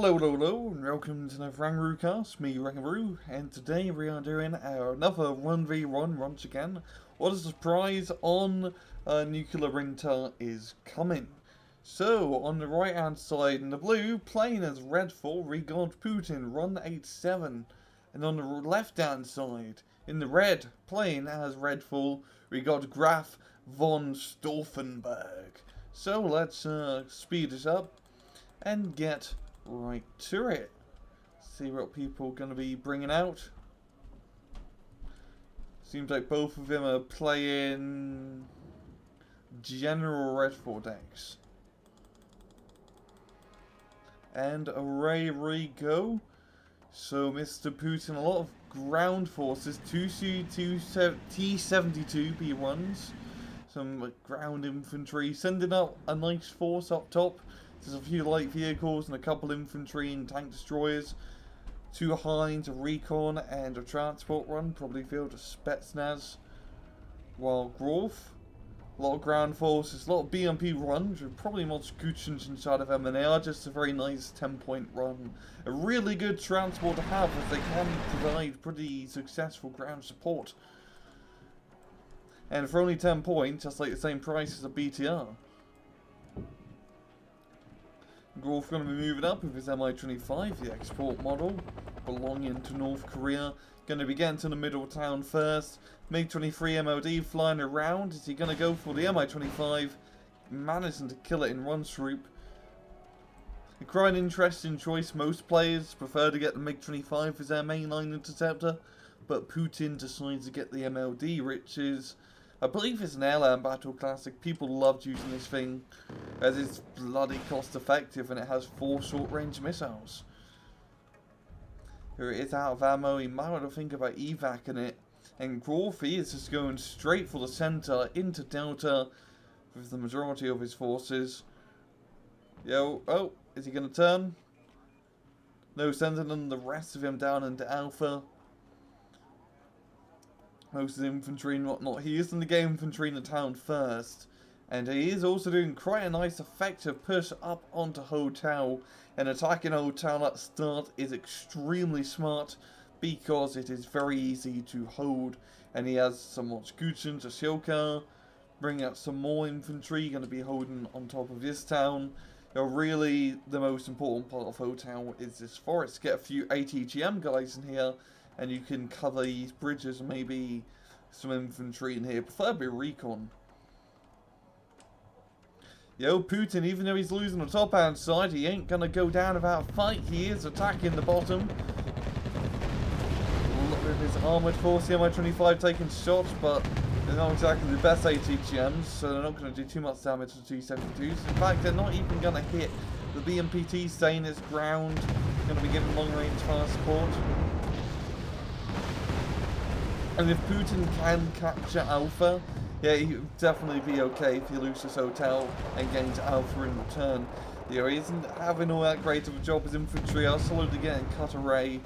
Hello, and welcome to another Rangaroo, me Rangaroo, and today we are doing another 1v1 once again. What a surprise on Nuclear Winter is coming. So, on the right hand side in the blue, playing as Redfall, we got Putin, Run 87. And on the left hand side, in the red, playing as Redfall, we got Graf von Stauffenberg. So, let's speed this up and get right to it. See what people are going to be bringing out. Seems like both of them are playing general Redfall decks. And away we go. So Mr. Putin, a lot of ground forces, 2 T-72 B1s, some ground infantry, sending up a nice force up top. There's a few light vehicles and a couple infantry and tank destroyers. 2 Hinds, a recon and a transport run, probably field a Spetsnaz. While Graf, a lot of ground forces, a lot of BMP runs with probably more Scootchens inside of them, and they are just a very nice 10-point run. A really good transport to have as they can provide pretty successful ground support. And for only 10 points, that's like the same price as a BTR. Graf going to be moving up with his Mi-25, the export model, belonging to North Korea. Going to be getting to the middle of town first. MiG-23 MLD flying around. Is he going to go for the Mi-25? Managing to kill it in one swoop. Quite an interesting choice. Most players prefer to get the MiG-25 as their mainline interceptor, but Putin decides to get the MLD, which is, I believe it's an airline battle classic. People loved using this thing as it's bloody cost effective and it has 4 short range missiles. Here it is out of ammo. He might want to think about evacing it. And Graf is just going straight for the center into Delta with the majority of his forces. Oh, is he going to turn? No, sending the rest of him down into Alpha. Most of the infantry and whatnot. He is in the game infantry in the town first. And he is also doing quite a nice effective push up onto Hotel. And attacking Hotel at start is extremely smart because it is very easy to hold. And he has some more Scootchens, a Shilka. Bring out some more infantry. Going to be holding on top of this town. Really, the most important part of Hotel is this forest. Get a few ATGM guys in here. And you can cover these bridges and maybe some infantry in here. Preferably recon. Putin, even though he's losing the top hand side, he ain't gonna go down without a fight. He is attacking the bottom. With his armoured force, the Mi-25 taking shots, but they're not exactly the best ATGMs, so they're not going to do too much damage to T-72s. In fact, they're not even going to hit. The BMPT staying his ground. Going to be given long range fire support. And if Putin can capture Alpha, yeah, he would definitely be okay if he loses Hotel and gains Alpha in return. He isn't having all that great of a job as infantry, absolutely getting cut away.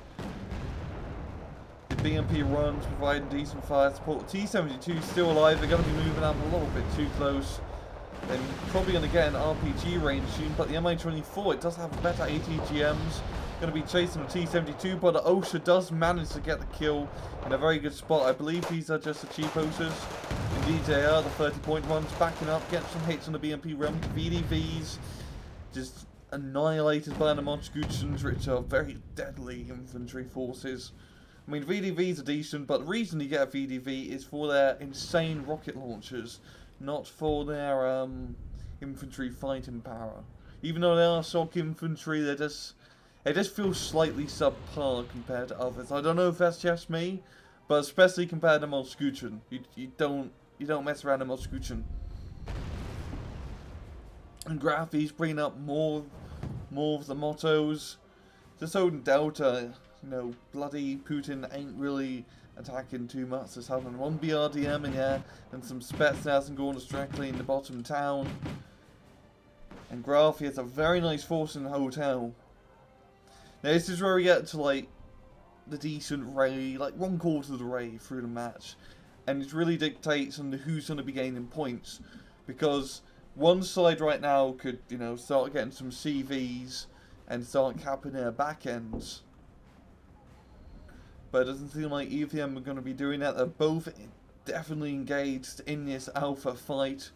The BMP runs, providing decent fire support. T-72 still alive, they're going to be moving up a little bit too close. And probably going to get an RPG range soon, but the Mi-24, it does have better ATGMs. Going to be chasing the T-72, but the OSHA does manage to get the kill in a very good spot. I believe these are just the cheap OSHAs. Indeed they are, the 30-point ones backing up, getting some hits on the BMP run. VDVs just annihilated by the Montesguchens, which are very deadly infantry forces. I mean, VDVs are decent, but the reason you get a VDV is for their insane rocket launchers, not for their infantry fighting power. Even though they are shock infantry, they just feel slightly subpar compared to others. I don't know if that's just me, but especially compared to Montesguchen, you don't mess around in Montesguchen. And Graf, he's bringing up more of the mottos. Just holding Delta. Bloody Putin ain't really attacking too much. There's having one BRDM in here and some Spetsnaz and going directly in the bottom town. And Graf, he has a very nice force in the Hotel. Now this is where we get to like the decent ray, like 1/4 of the ray through the match. And it really dictates on who's going to be gaining points. Because one side right now could, start getting some CVs and start capping their back ends. But it doesn't seem like either of them are going to be doing that. They're both definitely engaged in this alpha fight.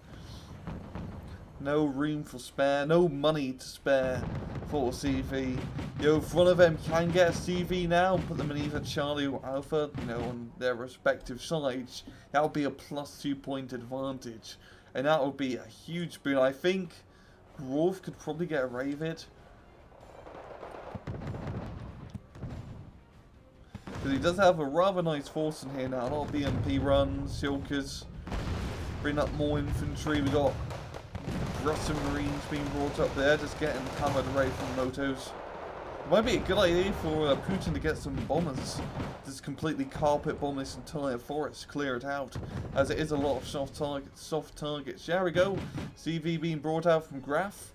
No room for spare, no money to spare for CV. You know, if one of them can get a CV now, put them in either Charlie or Alpha, you know, on their respective sides, that would be a +2 point advantage. And that would be a huge boon. I think Graf could probably get away with it. Because he does have a rather nice force in here now. A lot of BMP runs, Shulkers, bring up more infantry. We got Russian Marines being brought up there, just getting hammered away from motos. It might be a good idea for Putin to get some bombers. Just completely carpet bomb this entire forest, clear it out, as it is a lot of soft targets. There we go. CV being brought out from Graf.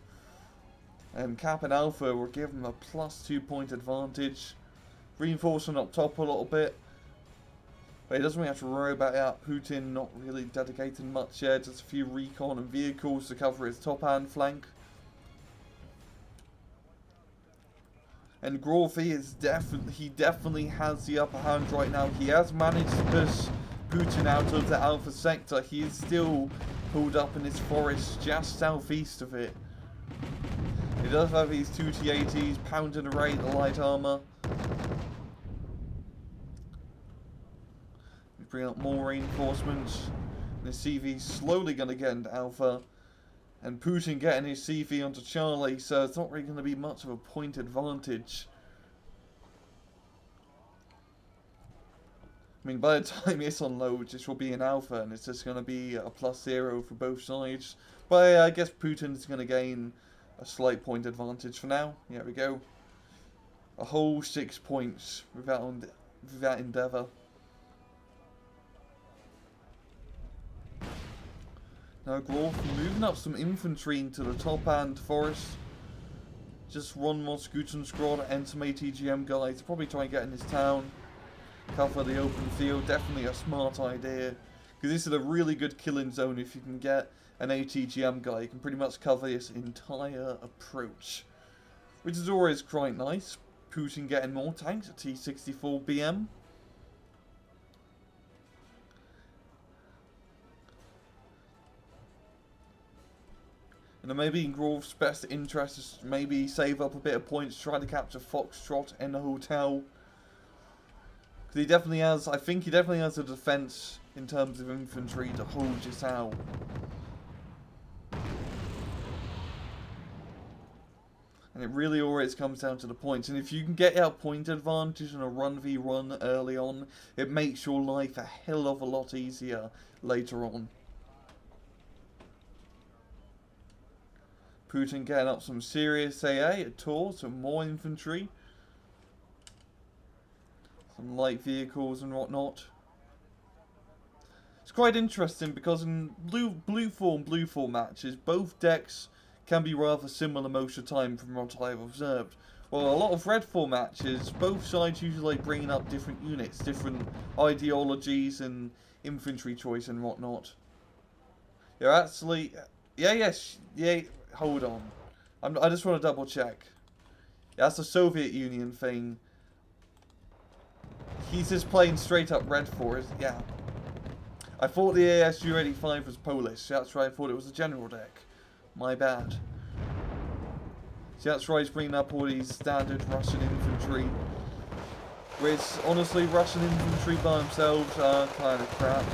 And Cap and Alpha will give them a +2 point advantage. Reinforcing up top a little bit. But he doesn't really have to worry about that. Putin not really dedicating much yet. Just a few recon and vehicles to cover his top hand flank. And Graf is definitely has the upper hand right now. He has managed to push Putin out of the Alpha sector. He is still pulled up in this forest just southeast of it. He does have these 2 T-80s pounding away at the light armor. Bring up more reinforcements. The CV slowly going to get into Alpha. And Putin getting his CV onto Charlie, so it's not really going to be much of a point advantage. I mean, by the time this unloads, this will be an Alpha, and it's just going to be a +0 for both sides. But I guess Putin's going to gain a slight point advantage for now. Here we go. A whole 6 points with that endeavour. Now Graf moving up some infantry into the top hand forest. Just one more Scouten squad and some ATGM guys. Probably try and get in this town. Cover the open field. Definitely a smart idea. Because this is a really good killing zone if you can get an ATGM guy. You can pretty much cover this entire approach. Which is always quite nice. Putin getting more tanks at T-64 BM. And maybe in Graf's best interest is maybe save up a bit of points, try to capture Foxtrot in the hotel. Because he definitely has, I think he definitely has a defense in terms of infantry to hold this out. And it really always comes down to the points. And if you can get out point advantage in a 1v1 early on, it makes your life a hell of a lot easier later on. Putin getting up some serious AA at Tor, some more infantry. Some light vehicles and whatnot. It's quite interesting because in blue form matches, both decks can be rather similar most of the time from what I've observed. Well, a lot of red form matches, both sides usually bringing up different units, different ideologies and infantry choice and whatnot. You're actually... Yeah, hold on. I just want to double check. Yeah, that's the Soviet Union thing. He's just playing straight up red for it. Yeah. I thought the ASU-85 was Polish. That's right, I thought it was a general deck. My bad. See, that's right, he's bringing up all these standard Russian infantry. Which, honestly, Russian infantry by themselves are kind of crap.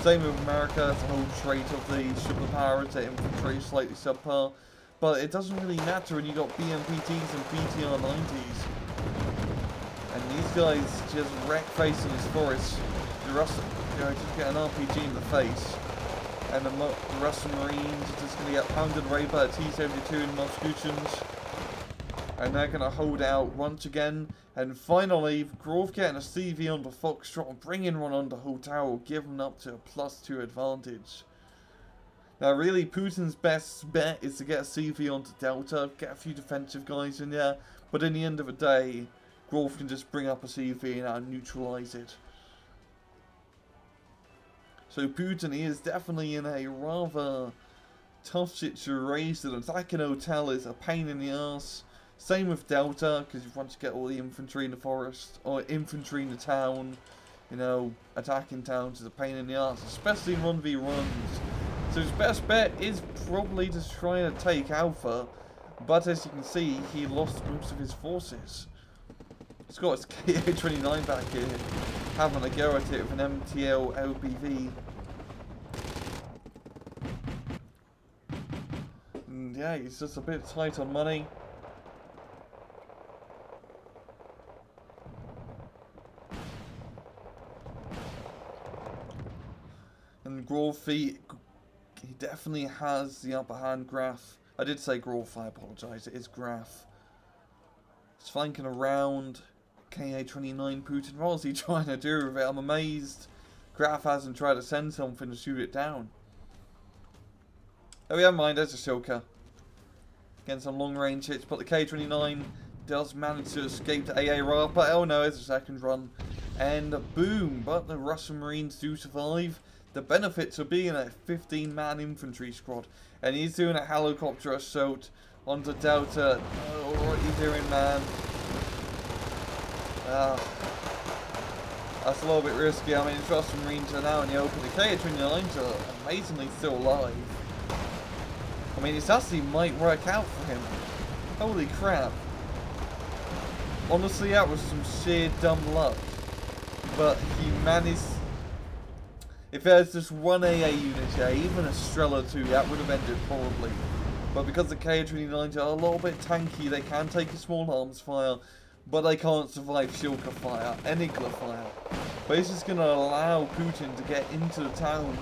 Same with America, it's a whole trait of the superpowers, that infantry is slightly subpar. But it doesn't really matter when you got BMPTs and BTR-90s. And these guys just wreck face in this forest. The Russian, just get an RPG in the face. And the Russian Marines are just going to get pounded away by a T-72 and Moskutans. And they're going to hold out once again. And finally, Graf getting a CV onto Foxtrot and bringing one onto Hotel will give them up to a +2 advantage. Now really, Putin's best bet is to get a CV onto Delta, get a few defensive guys in there. But in the end of the day, Graf can just bring up a CV and neutralise it. So Putin is definitely in a rather tough situation. Attacking Hotel is a pain in the ass. Same with Delta, because you want to get all the infantry in the forest, or infantry in the town. You know, attacking towns is a pain in the arse, especially in 1v1s. So his best bet is probably to try and take Alpha, but as you can see, he lost most of his forces. He's got his KA-29 back here, having a go at it with an MTL LBV. And yeah, he's just a bit tight on money. And Graf, he definitely has the upper hand. Graf. I did say Graf, I apologise. It is Graf. He's flanking around KA-29 Putin. What is he trying to do with it? I'm amazed Graf hasn't tried to send something to shoot it down. Oh yeah, mind, there's a Shilka. Getting some long range hits, but the K-29 does manage to escape the AA rail. But oh no, it's a second run. And boom, but the Russian Marines do survive. The benefits of being a 15-man infantry squad. And he's doing a helicopter assault onto Delta. Oh, what are you doing, man? That's a little bit risky. I mean, the Russian Marines are now in the open. The KA-29s are amazingly still alive. I mean, it actually might work out for him. Holy crap. Honestly, that was some sheer dumb luck. But he managed... If there's just one AA unit here, even a Strela 2, that would have ended probably. But because the KA-29s are a little bit tanky, they can take a small arms fire, but they can't survive Shilka fire and Igla fire. But this is going to allow Putin to get into the town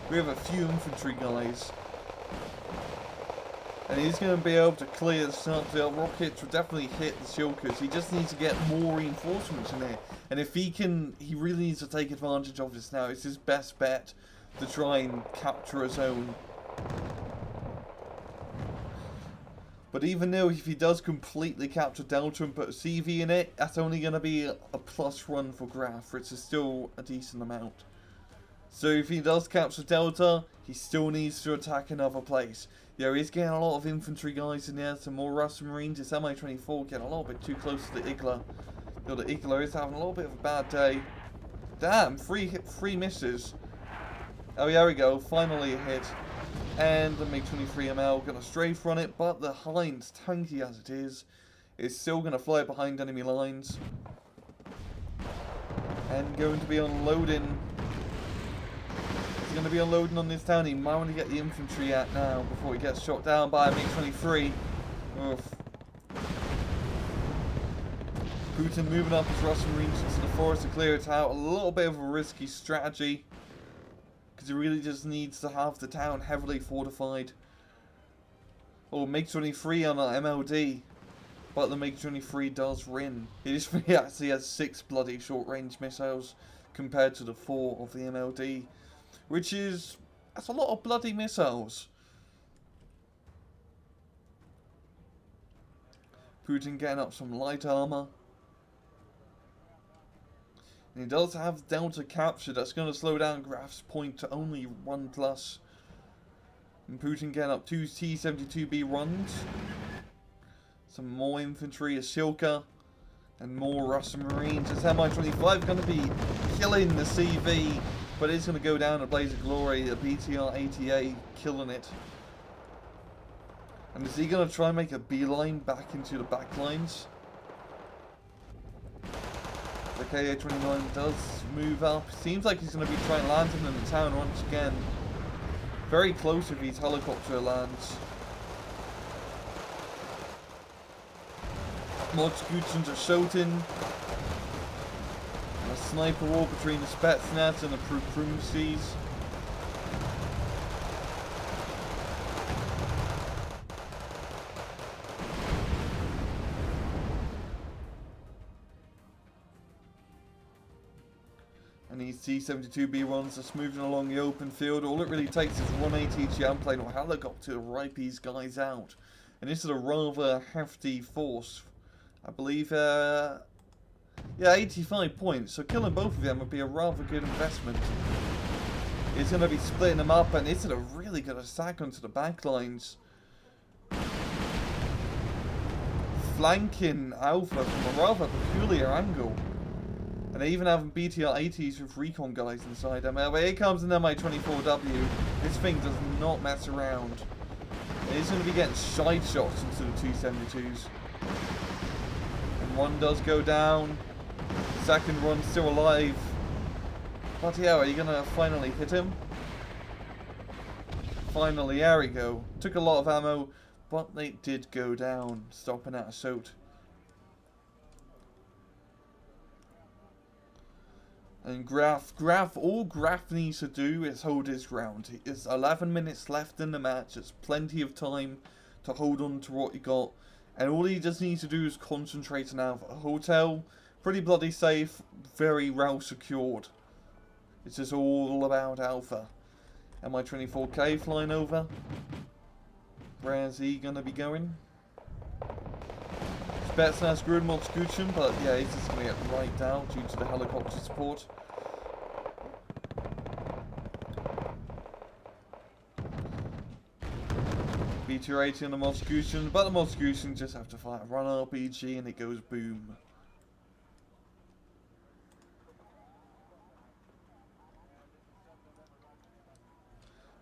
with a few infantry guys. And he's going to be able to clear the start. The rockets will definitely hit the Shilkas. He just needs to get more reinforcements in there. And if he can, he really needs to take advantage of this now. It's his best bet to try and capture a zone. But even though if he does completely capture Delta and put a CV in it, that's only going to be a plus run for Graf, which is still a decent amount. So if he does capture Delta, he still needs to attack another place. Yeah, he's getting a lot of infantry guys in there, some more Russian Marines. It's Mi-24 getting a little bit too close to the Igla. You know, the Igla is having a little bit of a bad day. Damn, three misses. Oh, yeah, we go. Finally a hit. And the MiG-23ML going to strafe run it, but the Heinz, tanky as it is still going to fly behind enemy lines. And going to be unloading. He's going to be unloading on this town. He might want to get the infantry out now before he gets shot down by a MiG-23. Oof. Putin moving up his Russian Marines into the forest to clear it out. A little bit of a risky strategy, because he really just needs to have the town heavily fortified. Oh, MiG-23 on an MLD. But the MiG-23 does win. He actually has 6 bloody short-range missiles compared to the 4 of the MLD. Which is... that's a lot of bloody missiles. Putin getting up some light armor. And he does have Delta captured. That's going to slow down Graf's point to only 1+. And Putin getting up 2 T-72B runs. Some more infantry, a Shilka. And more Russian Marines. This Mi-25 going to be killing the CV. But it's going to go down a blaze of glory. The BTR-80A killing it. And is he going to try and make a beeline back into the back lines? The KA-29 does move up. Seems like he's going to be trying landing in the town once again. Very close if his helicopter lands. More Skuchens are shooting. And a sniper war between the Spetsnaz and the Prumsies. And these T-72B runs are moving along the open field. All it really takes is one ATGM plane or helicopter to wipe these guys out. And this is a rather hefty force. I believe, yeah, 85 points. So killing both of them would be a rather good investment. It's going to be splitting them up, and it's a really good attack onto the back lines. flanking Alpha from a rather peculiar angle. And they even have BTR-80s with recon guys inside them. But here comes an Mi-24W. This thing does not mess around. It's going to be getting side shots into the 272s. And one does go down. The second one's still alive. But yeah, are you going to finally hit him? Finally, there we go. Took a lot of ammo, but they did go down, stopping that assault. And Graf, all Graf needs to do is hold his ground. It's 11 minutes left in the match. It's plenty of time to hold on to what he got. And all he just needs to do is concentrate on Alpha. Hotel, pretty bloody safe, very well secured. It's just all about Alpha. Mi-24K flying over. Where's he going to be going? Spetsnaz good Motskuchen, but yeah, he's just going to get right down due to the helicopter support. BT-80 on the Motskuchen, but the Motskuchen just have to fire a run RPG and it goes boom.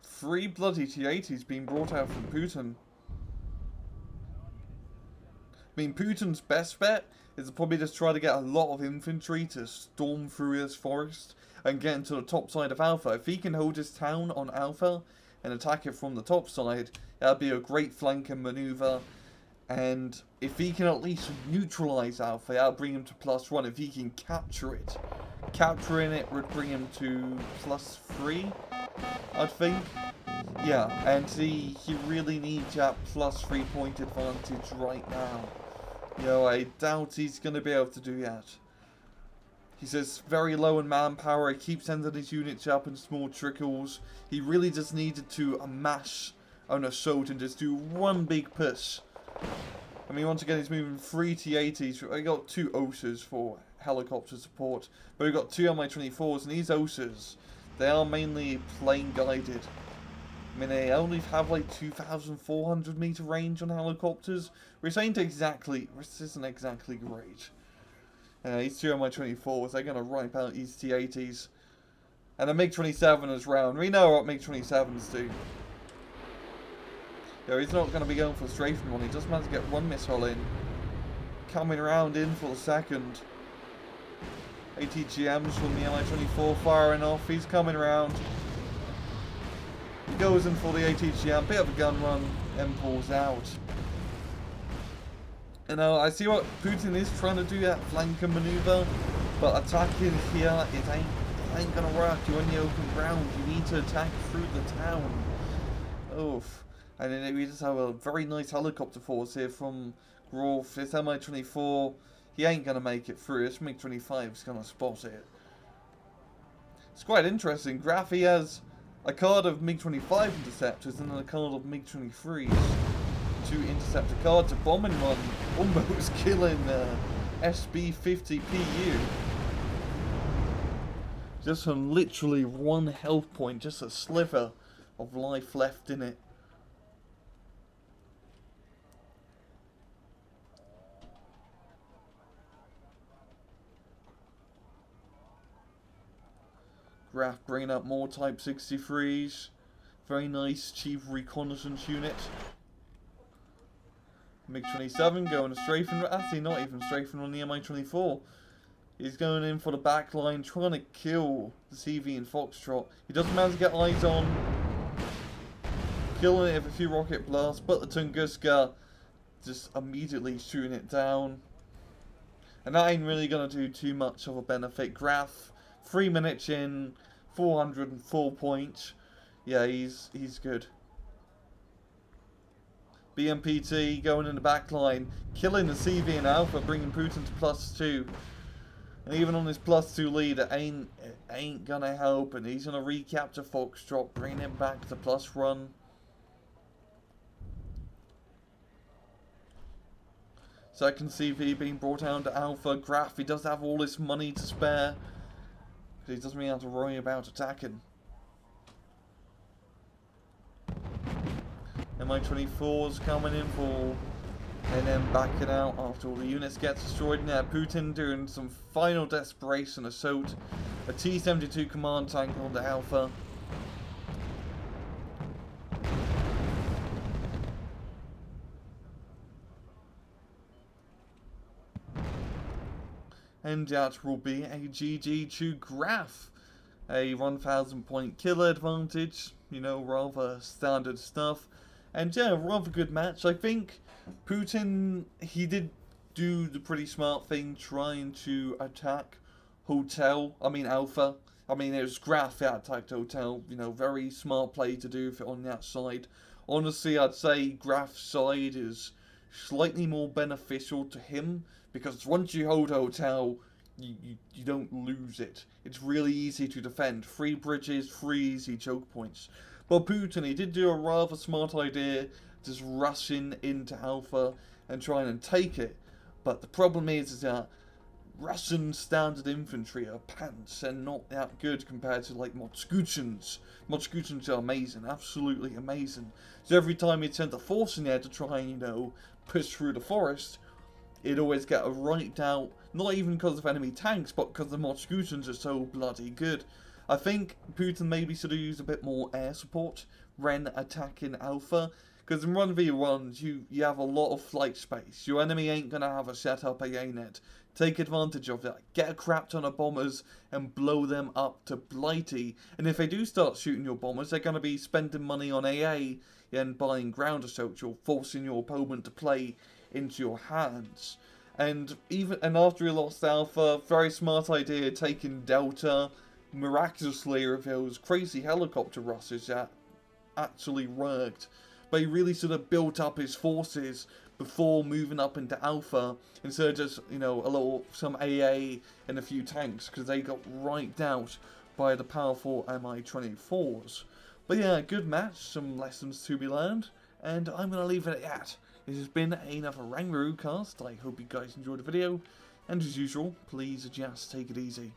Three bloody T-80s being brought out from Putin. I mean, Putin's best bet is to probably just try to get a lot of infantry to storm through this forest and get into the top side of Alpha. If he can hold his town on Alpha and attack it from the top side, that'd be a great flanking maneuver. And if he can at least neutralize Alpha, that'll bring him to +1. If he can capture it, capturing it would bring him to +3, I'd think. Yeah, and he really needs that +3 point advantage right now. You know, I doubt he's going to be able to do that. He's just very low in manpower. He keeps sending his units up in small trickles. He really just needed to amass an assault and just do one big push. I mean, once again, he's moving 3 T-80s. I got 2 OSAs for helicopter support, but we've got 2 Mi-24s, and these OSAs, they are mainly plane guided. I mean, they only have like 2,400 meter range on helicopters, which isn't exactly great. These 2 Mi-24s, they're going to wipe out these T-80s. And a MiG-27 is round. We know what MiG-27s do. Yeah, he's not going to be going for a strafing one. He just managed to get one missile in. Coming around in for the second. ATGMs from the Mi-24 firing off. He's coming around. He goes in for the ATGM. Bit of a gun run and pulls out. You know, I see what Putin is trying to do, that flanking maneuver. But attacking here, it ain't going to work. You're on the open ground. You need to attack through the town. Oof. And then we just have a very nice helicopter force here from Graf. This Mi-24, he ain't going to make it through. This MiG-25 is going to spot it. It's quite interesting. Graf, he has a card of MiG-25 interceptors and then a card of MiG-23s. 2 interceptor cards, a bombing run, almost killing SB-50PU. Just on literally 1 health point, just a sliver of life left in it. Graf bringing up more Type 63s. Very nice chief reconnaissance unit. MiG-27 going to strafing. Actually, not even strafing on the Mi-24. He's going in for the back line, trying to kill the CV and Foxtrot. He doesn't manage to get eyes on. Killing it with a few rocket blasts, but the Tunguska just immediately shooting it down. And that ain't really going to do too much of a benefit. Graf, 3 minutes in, 404 points. Yeah, he's good. BMPT going in the back line, killing the CV and Alpha, bringing Putin to +2. And even on this +2 lead, it ain't gonna help. And he's gonna recapture Foxtrot, bring him back to +1. Second CV being brought down to Alpha. Graf, he does have all this money to spare. He doesn't really have to worry about attacking. Mi-24's coming in for And then backing out after all the units get destroyed. Now Putin doing some final desperation assault. A T-72 command tank on the Alpha. And that will be a GG to Graf. A 1,000 point kill advantage. You know, rather standard stuff. And yeah, rather good match. I think Putin, he did do the pretty smart thing trying to attack Alpha. I mean, it was Graf that attacked Hotel. You know, very smart play to do for on that side. Honestly, I'd say Graf's side is slightly more beneficial to him, because once you hold Hotel, you don't lose it. It's really easy to defend. 3 bridges, 3 easy choke points. But Putin, he did do a rather smart idea, just rushing into Alpha and trying to take it. But the problem is that Russian standard infantry are pants and not that good compared to like Motskuchins. Motskuchins are amazing, absolutely amazing. So every time you send a force in there to try and, you know, push through the forest, it'd always get wiped out, not even because of enemy tanks, but because the Motskuchins are so bloody good. I think Putin maybe should have used a bit more air support when attacking Alpha, because in 1v1s you have a lot of flight space. Your enemy ain't going to have a setup AAnet. Take advantage of that. Get a crap ton of bombers and blow them up to Blighty. And if they do start shooting your bombers, they're going to be spending money on AA and buying ground assault. You're forcing your opponent to play into your hands. And after he lost Alpha, very smart idea taking Delta. Miraculously reveals crazy helicopter rushes that actually worked. But he really sort of built up his forces before moving up into Alpha, instead of just, you know, some AA and a few tanks, because they got wiped out by the powerful Mi-24s. But yeah, good match, some lessons to be learned, and I'm going to leave it at that. This has been another Rangaroo cast. I hope you guys enjoyed the video, and as usual, please just take it easy.